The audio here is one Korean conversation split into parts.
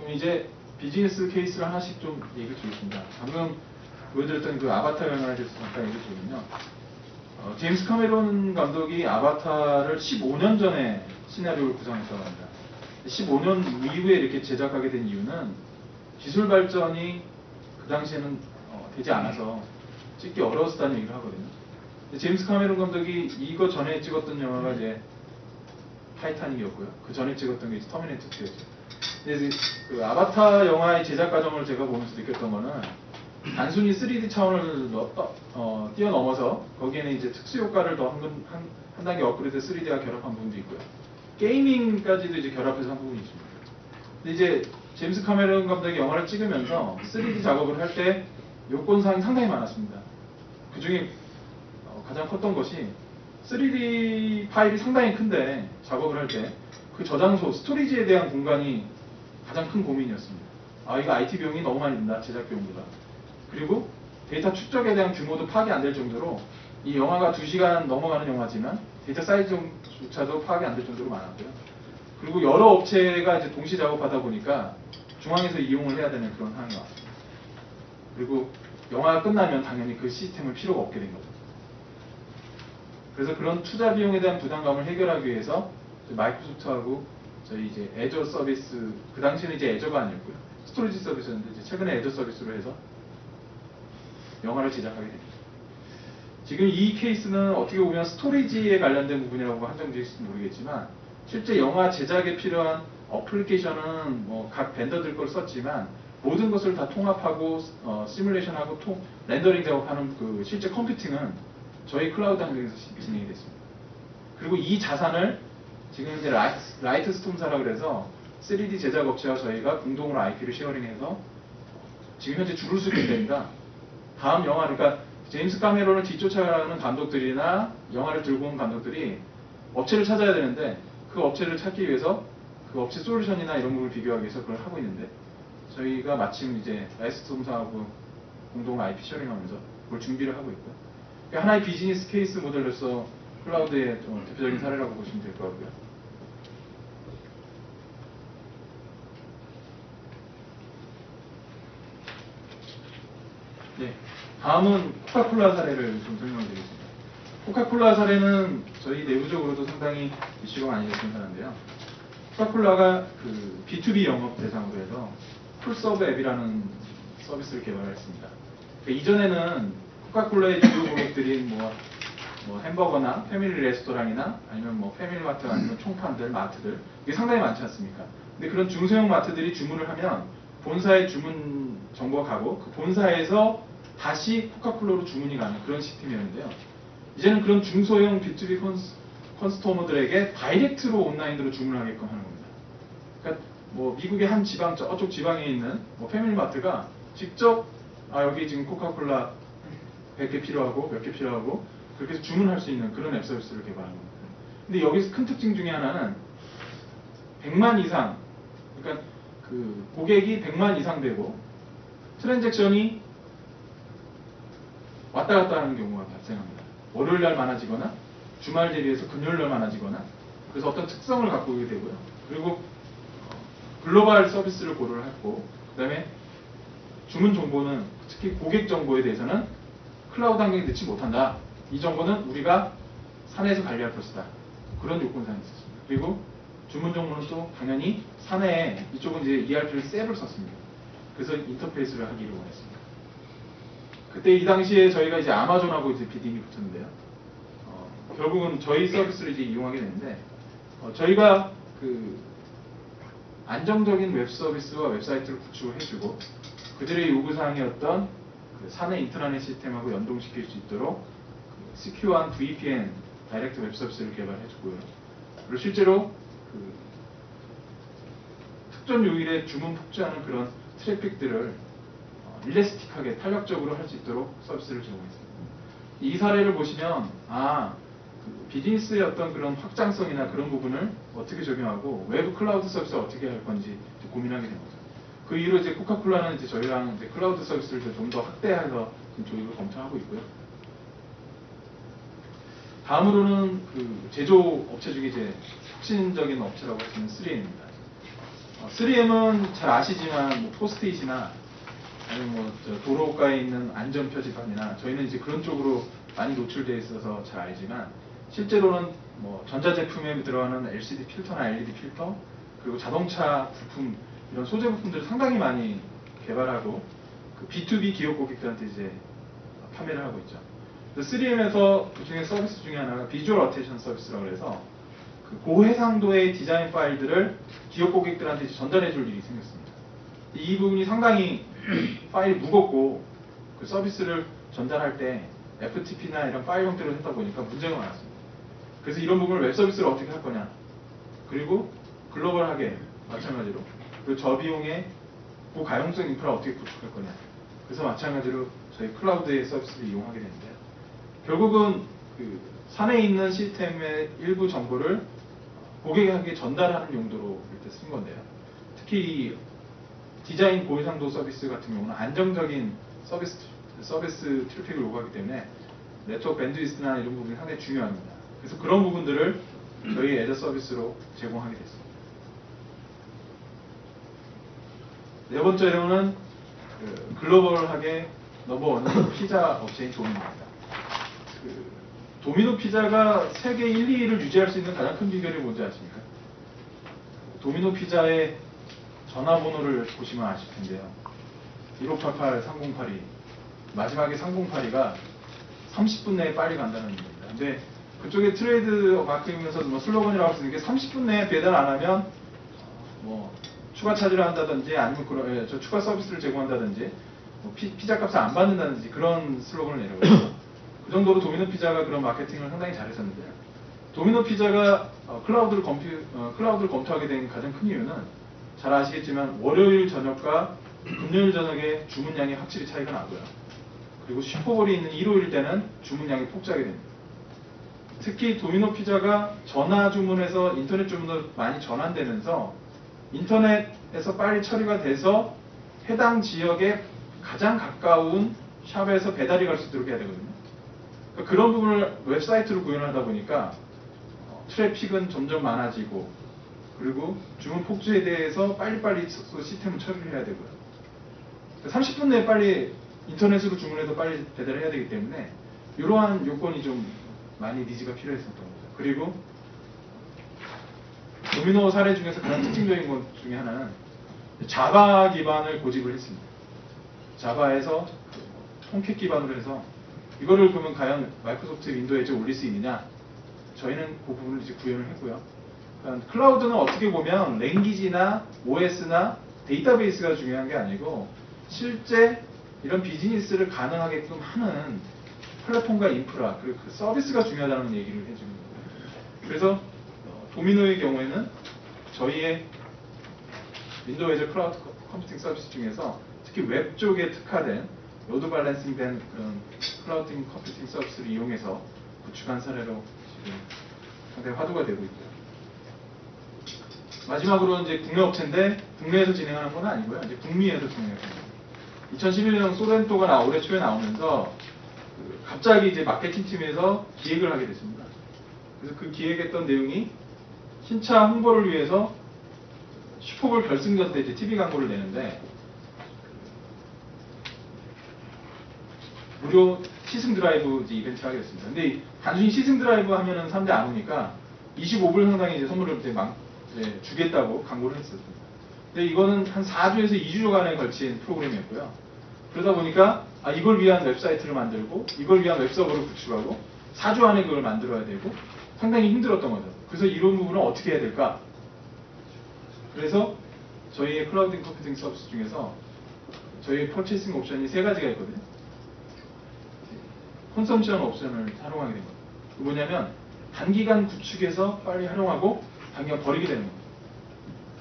그럼 이제 비즈니스 케이스를 하나씩 좀 얘기 드리겠습니다. 방금 보여드렸던 그 아바타 영화에 대해서 잠깐 얘기 드리면요. 제임스 카메론 감독이 아바타를 15년 전에 시나리오를 구상했다고 합니다. 15년 이후에 이렇게 제작하게 된 이유는 기술 발전이 그 당시에는 되지 않아서 찍기 어려웠다는 얘기를 하거든요. 제임스 카메론 감독이 이거 전에 찍었던 영화가 이제 타이타닉이었고요. 그 전에 찍었던 게 이제 터미네이터 2였죠. 근데 그 아바타 영화의 제작 과정을 제가 보면서 느꼈던 거는 단순히 3D 차원을 뛰어넘어서 거기에는 이제 특수 효과를 더 한 단계 업그레이드 3D와 결합한 부분도 있고요. 게이밍까지도 이제 결합해서 한 부분이 있습니다. 근데 이제 제임스 카메론 감독이 영화를 찍으면서 3D 작업을 할 때 요건사항이 상당히 많았습니다. 그 중에 가장 컸던 것이 3D 파일이 상당히 큰데 작업을 할 때 그 저장소, 스토리지에 대한 공간이 가장 큰 고민이었습니다. 이거 IT 비용이 너무 많이 든다, 제작 비용보다. 그리고 데이터 축적에 대한 규모도 파악이 안 될 정도로 이 영화가 2시간 넘어가는 영화지만 데이터 사이즈조차도 파악이 안 될 정도로 많았고요. 그리고 여러 업체가 이제 동시 작업하다 보니까 중앙에서 이용을 해야 되는 그런 상황이 왔습니다. 그리고 영화가 끝나면 당연히 그 시스템을 필요가 없게 된 거죠. 그래서 그런 투자 비용에 대한 부담감을 해결하기 위해서 마이크로소프트하고 저희 이제 애저 서비스, 그 당시에는 이제 애저가 아니었고요. 스토리지 서비스였는데 이제 최근에 애저 서비스로 해서 영화를 제작하게 됩니다. 지금 이 케이스는 어떻게 보면 스토리지에 관련된 부분이라고 한정되실지 모르겠지만 실제 영화 제작에 필요한 어플리케이션은 뭐 각 벤더들 걸 썼지만 모든 것을 다 통합하고 시뮬레이션하고 렌더링 작업하는 그 실제 컴퓨팅은 저희 클라우드 환경에서 진행이 됐습니다. 그리고 이 자산을 지금 이제 라이트 스톰사라 그래서 3D 제작 업체와 저희가 공동으로 IP를 쉐어링해서 지금 현재 줄을 서고 있다니까 다음 영화, 그러니까 제임스 카메론을 뒤쫓아가는 감독들이나 영화를 들고 온 감독들이 업체를 찾아야 되는데 그 업체를 찾기 위해서 그 업체 솔루션이나 이런 부분을 비교하기 위해서 그걸 하고 있는데 저희가 마침 이제 라이트 스톰사하고 공동으로 IP 쉐어링하면서 그걸 준비를 하고 있고요. 그러니까 하나의 비즈니스 케이스 모델로서 클라우드의 좀 대표적인 사례라고 보시면 될 것 같고요. 네, 다음은 코카콜라 사례를 좀 설명드리겠습니다. 코카콜라 사례는 저희 내부적으로도 상당히 이슈가 많이 됐던 사례인데요. 코카콜라가 그 B2B 영업 대상으로 해서 풀서브 앱이라는 서비스를 개발했습니다. 그러니까 이전에는 코카콜라의 주요 고객들인 뭐 햄버거나 패밀리 레스토랑이나 아니면 뭐 패밀리마트 아니면 총판들, 마트들 이게 상당히 많지 않습니까? 근데 그런 중소형 마트들이 주문을 하면 본사에 주문 정보가 가고 그 본사에서 다시 코카콜라로 주문이 가는 그런 시스템이었는데요. 이제는 그런 중소형 B2B 컨스토머들에게 다이렉트로 온라인으로 주문하게끔 하는 겁니다. 그러니까 뭐 미국의 한 지방, 저쪽 지방에 있는 뭐 패밀리마트가 직접 여기 지금 코카콜라 100개 필요하고 몇 개 필요하고 그렇게 해서 주문할 수 있는 그런 앱 서비스를 개발한 겁니다. 근데 여기서 큰 특징 중에 하나는 100만 이상, 그러니까 그 고객이 100만 이상 되고 트랜잭션이 왔다 갔다 하는 경우가 발생합니다. 월요일 날 많아지거나 주말 대비해서 금요일 날 많아지거나 그래서 어떤 특성을 갖고 오게 되고요. 그리고 글로벌 서비스를 고려를 했고 그 다음에 주문 정보는 특히 고객 정보에 대해서는 클라우드 환경에 넣지 못한다. 이 정보는 우리가 사내에서 관리할 것이다. 그런 요건사항이 있었습니다. 그리고 주문 정보는 또 당연히 사내에 이쪽은 이제 ERP를 셉을 썼습니다. 그래서 인터페이스를 하기로 했습니다. 그때 이 당시에 저희가 이제 아마존하고 이제 비딩이 붙었는데요. 결국은 저희 서비스를 이제 이용하게 됐는데 저희가 그 안정적인 웹 서비스와 웹사이트를 구축을 해주고 그들의 요구사항이었던 그 사내 인트라넷 시스템하고 연동시킬 수 있도록 그 시큐어한 VPN 다이렉트 웹 서비스를 개발해주고요. 그리고 실제로 그 특정 요일에 주문 폭주하는 그런 트래픽들을 일레스틱하게 탄력적으로 할 수 있도록 서비스를 제공했습니다. 이 사례를 보시면 그 비즈니스의 어떤 그런 확장성이나 그런 부분을 어떻게 적용하고 외부 클라우드 서비스를 어떻게 할 건지 고민하게 된 거죠. 그 이후로 이제 코카콜라는 이제 저희랑 이제 클라우드 서비스를 좀 더 확대해서 지금 조직을 검토하고 있고요. 다음으로는 그 제조 업체 중에 이제 혁신적인 업체라고 할 수 있는 3M입니다. 3M은 잘 아시지만 뭐 포스트잇이나 아니면 뭐 도로가에 있는 안전 표지판이나 저희는 이제 그런 쪽으로 많이 노출되어 있어서 잘 알지만 실제로는 뭐 전자제품에 들어가는 LCD 필터나 LED 필터 그리고 자동차 부품 이런 소재 부품들을 상당히 많이 개발하고 그 B2B 기업 고객들한테 이제 판매를 하고 있죠. 3M에서 그 중에 서비스 중에 하나가 비주얼 어테이션 서비스라고 해서 그 고해상도의 디자인 파일들을 기업 고객들한테 이제 전달해 줄 일이 생겼습니다. 이 부분이 상당히 파일이 무겁고 그 서비스를 전달할 때 FTP나 이런 파일 형태로 했다 보니까 문제가 많았습니다. 그래서 이런 부분을 웹 서비스를 어떻게 할 거냐, 그리고 글로벌하게 마찬가지로 그 저비용의 고가용성 인프라 어떻게 구축할 거냐, 그래서 마찬가지로 저희 클라우드의 서비스를 이용하게 되는데요. 결국은 그 산에 있는 시스템의 일부 정보를 고객에게 전달하는 용도로 이렇게 쓴 건데요. 특히 이 디자인 고해상도 서비스 같은 경우는 안정적인 서비스 트래픽을 요구하기 때문에 네트워크 밴드위스나 이런 부분이 상당히 중요합니다. 그래서 그런 부분들을 저희 애저 서비스로 제공하게 됐습니다. 네 번째로는 그 글로벌하게 넘버원은 피자 업체인 도미노입니다. 그 도미노 피자가 세계 1, 2위를 유지할 수 있는 가장 큰 비결이 뭔지 아십니까? 도미노 피자의 전화번호를 보시면 아실 텐데요. 1588-3082 마지막에 3082가 30분 내에 빨리 간다는 얘기입니다. 근데 그쪽에 트레이드 마크이면서 뭐 슬로건이라고 할 수 있는 게 30분 내에 배달 안 하면 뭐 추가 차지를 한다든지 아니면 그런 저 추가 서비스를 제공한다든지 뭐 피자 값을 안 받는다든지 그런 슬로건을 내려고요. 그 정도로 도미노 피자가 그런 마케팅을 상당히 잘했었는데요. 도미노 피자가 클라우드를 검토하게 된 가장 큰 이유는 잘 아시겠지만 월요일 저녁과 금요일 저녁에 주문량이 확실히 차이가 나고요. 그리고 슈퍼볼이 있는 일요일 때는 주문량이 폭주하게 됩니다. 특히 도미노 피자가 전화 주문에서 인터넷 주문으로 많이 전환되면서 인터넷에서 빨리 처리가 돼서 해당 지역에 가장 가까운 샵에서 배달이 갈 수 있도록 해야 되거든요. 그러니까 그런 부분을 웹사이트로 구현하다 보니까 트래픽은 점점 많아지고 그리고 주문 폭주에 대해서 빨리빨리 시스템을 처리를 해야 되고요. 30분 내에 빨리 인터넷으로 주문해서 빨리 배달을 해야 되기 때문에 이러한 요건이 좀 많이 니즈가 필요했었던 거죠. 그리고 도미노 사례 중에서 가장 특징적인 것 중에 하나는 자바 기반을 고집을 했습니다. 자바에서 톰캣 기반으로 해서 이거를 그러면 과연 마이크로소프트 윈도우에 올릴 수 있느냐? 저희는 그 부분을 이제 구현을 했고요. 그러니까 클라우드는 어떻게 보면 랭귀지나 OS나 데이터베이스가 중요한 게 아니고 실제 이런 비즈니스를 가능하게끔 하는 플랫폼과 인프라 그리고 그 서비스가 중요하다는 얘기를 해주는 거예요. 그래서 도미노의 경우에는 저희의 윈도우 애저 클라우드 컴퓨팅 서비스 중에서 특히 웹 쪽에 특화된 로드 밸런싱 된 그런 클라우드 컴퓨팅 서비스를 이용해서 구축한 사례로 지금 상당히 화두가 되고 있고요. 마지막으로 이제 국내 업체인데 국내에서 진행하는 건 아니고요. 이제 북미에서 진행합니다. 2011년 소렌토가 올해 초에 나오면서 갑자기 이제 마케팅 팀에서 기획을 하게 됐습니다. 그래서 그 기획했던 내용이 신차 홍보를 위해서 슈퍼볼 결승전 때 이제 TV 광고를 내는데 무료 시승 드라이브 이벤트를 하게 됐습니다. 근데 단순히 시승 드라이브 하면은 사람들이 안 오니까 25불 상당의 이제 선물을 주겠다고 광고를 했었습니다. 근데 이거는 한 4주에서 2주간에 걸친 프로그램이었고요. 그러다 보니까 이걸 위한 웹사이트를 만들고 이걸 위한 웹서버를 구축하고 4주 안에 그걸 만들어야 되고 상당히 힘들었던 거죠. 그래서 이런 부분은 어떻게 해야 될까? 그래서 저희의 클라우드 컴퓨팅 서비스 중에서 저희의 퍼체이싱 옵션이 3가지가 있거든요. 컨섬션 옵션을 활용하게 됩니다. 그 뭐냐면 단기간 구축해서 빨리 활용하고 단기간 버리게 되는 겁니다.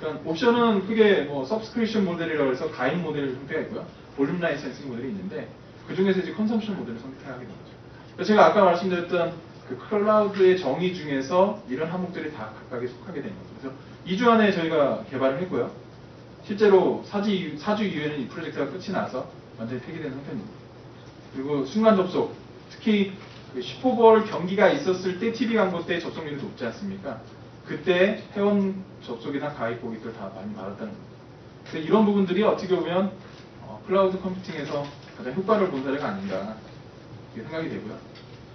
그러니까 옵션은 크게 뭐 서브스크립션 모델이라고 해서 가입 모델 형태가 있고요. 볼륨 라이센싱 모델이 있는데 그 중에서 이제 컨섬션 모델을 선택하게 되는 거죠. 그래서 제가 아까 말씀드렸던 그 클라우드의 정의 중에서 이런 항목들이 다 각각에 속하게 되는 거죠. 그래서 2주 안에 저희가 개발을 했고요. 실제로 4주 이후에는 이 프로젝트가 끝이 나서 완전히 폐기된 상태입니다. 그리고 순간 접속, 특히 그 슈퍼볼 경기가 있었을 때 TV 광고 때 접속률이 높지 않습니까? 그때 회원 접속이나 가입 고객들 다 많이 받았다는 겁니다. 그래서 이런 부분들이 어떻게 보면 클라우드 컴퓨팅에서 가장 효과를 본 사례가 아닌가 이렇게 생각이 되고요.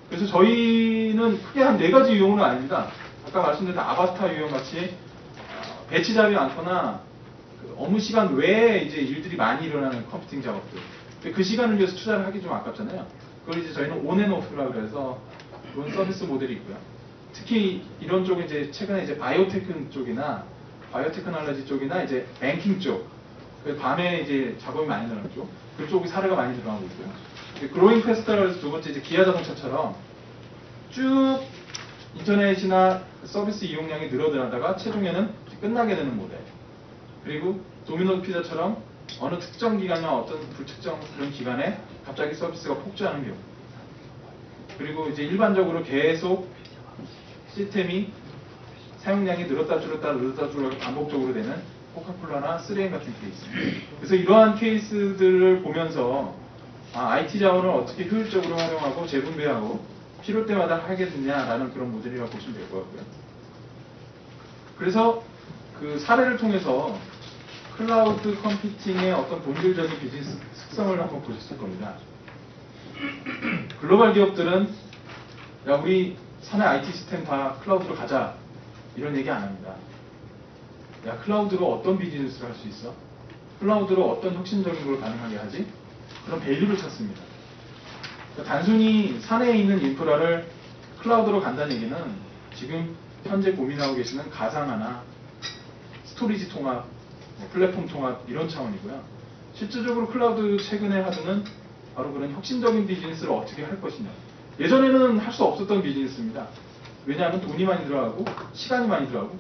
그래서 저희는 크게 한 4가지 유형은 아닙니다. 아까 말씀드린 아바타 유형 같이 배치 잡이 많거나 그 업무 시간 외에 이제 일들이 많이 일어나는 컴퓨팅 작업들. 그 시간을 위해서 투자를 하기 좀 아깝잖아요. 그걸 이제 저희는 온앤오프라 그래서 그런 서비스 모델이 있고요. 특히 이런 쪽에 이제 최근에 이제 바이오테크 쪽이나 바이오테크놀로지 쪽이나 이제 뱅킹 쪽, 밤에 이제 작업이 많이 일어나는 쪽, 그쪽이 사례가 많이 들어가고 있고요. 그로잉 패스트라고 해서 두 번째 이제 기아 자동차처럼 쭉 인터넷이나 서비스 이용량이 늘어나다가 최종에는 끝나게 되는 모델. 그리고 도미노 피자처럼 어느 특정 기간이나 어떤 불특정 그런 기간에 갑자기 서비스가 폭주하는 경우. 그리고 이제 일반적으로 계속 시스템이 사용량이 늘었다 줄었다 반복적으로 되는 코카콜라나 3M 같은 케이스. 그래서 이러한 케이스들을 보면서 IT 자원을 어떻게 효율적으로 활용하고 재분배하고 필요 때마다 하겠느냐라는 그런 모델이라고 보시면 될 것 같고요. 그래서 그 사례를 통해서 클라우드 컴퓨팅의 어떤 본질적인 비즈니스 특성을 한번 보셨을 겁니다. 글로벌 기업들은 야 우리 사내 IT 시스템 다 클라우드로 가자 이런 얘기 안 합니다. 야 클라우드로 어떤 비즈니스를 할 수 있어? 클라우드로 어떤 혁신적인 걸 가능하게 하지? 그런 밸류를 찾습니다. 그러니까 단순히 사내에 있는 인프라를 클라우드로 간다는 얘기는 지금 현재 고민하고 계시는 가상화나 스토리지 통합, 플랫폼 통합 이런 차원이고요. 실질적으로 클라우드 최근에 하드는 바로 그런 혁신적인 비즈니스를 어떻게 할 것이냐. 예전에는 할 수 없었던 비즈니스입니다. 왜냐하면 돈이 많이 들어가고 시간이 많이 들어가고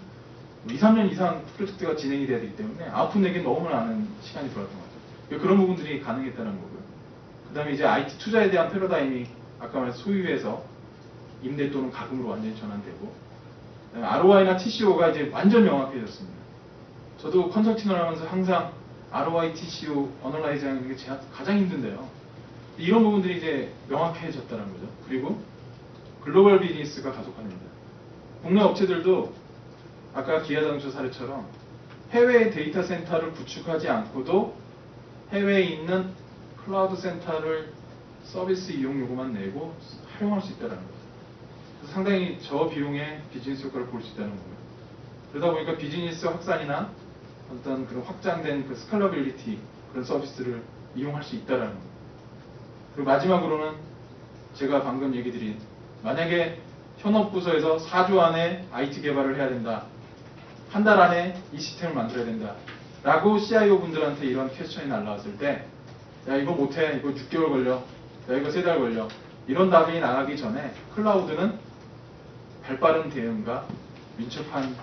2, 3년 이상 프로젝트가 진행이 돼야 되기 때문에 아웃풋 내기는 너무 많은 시간이 들어갔던 것 같아요. 그런 부분들이 가능했다는 거고요. 그 다음에 이제 IT 투자에 대한 패러다임이 아까 말한 소유에서 임대 또는 가금으로 완전히 전환되고 ROI나 TCO가 이제 완전 명확해졌습니다. 저도 컨설팅을 하면서 항상 ROI, TCO, 어널라이즈 하는 게 제가 가장 힘든데요. 이런 부분들이 이제 명확해졌다는 거죠. 그리고 글로벌 비즈니스가 가속화됩니다. 국내 업체들도 아까 기아자동차 사례처럼 해외 데이터 센터를 구축하지 않고도 해외에 있는 클라우드 센터를 서비스 이용 요구만 내고 활용할 수 있다는 거죠. 그래서 상당히 저비용의 비즈니스 효과를 볼 수 있다는 거예요. 그러다 보니까 비즈니스 확산이나 어떤 그런 확장된 그 스칼러빌리티 그런 서비스를 이용할 수 있다는 거예요. 그리고 마지막으로는 제가 방금 얘기 드린 만약에 현업부서에서 4주 안에 IT 개발을 해야 된다. 한 달 안에 이 시스템을 만들어야 된다. 라고 CIO 분들한테 이런 퀘스천이 날라왔을 때 야 이거 못해. 이거 6개월 걸려. 야 이거 3달 걸려. 이런 답이 나가기 전에 클라우드는 발빠른 대응과 민첩한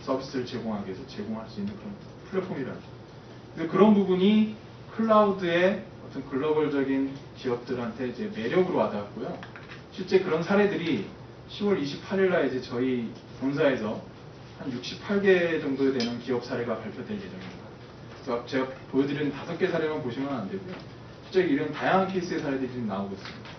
서비스를 제공하기 위해서 제공할 수 있는 그런 플랫폼이라는 거죠. 그런 부분이 클라우드의 어떤 글로벌적인 기업들한테 이제 매력으로 와닿았고요. 실제 그런 사례들이 10월 28일 날 이제 저희 본사에서 한 68개 정도 되는 기업 사례가 발표될 예정입니다. 그래서 제가 보여드린 5개 사례만 보시면 안 되고요. 실제 이런 다양한 케이스의 사례들이 지금 나오고 있습니다.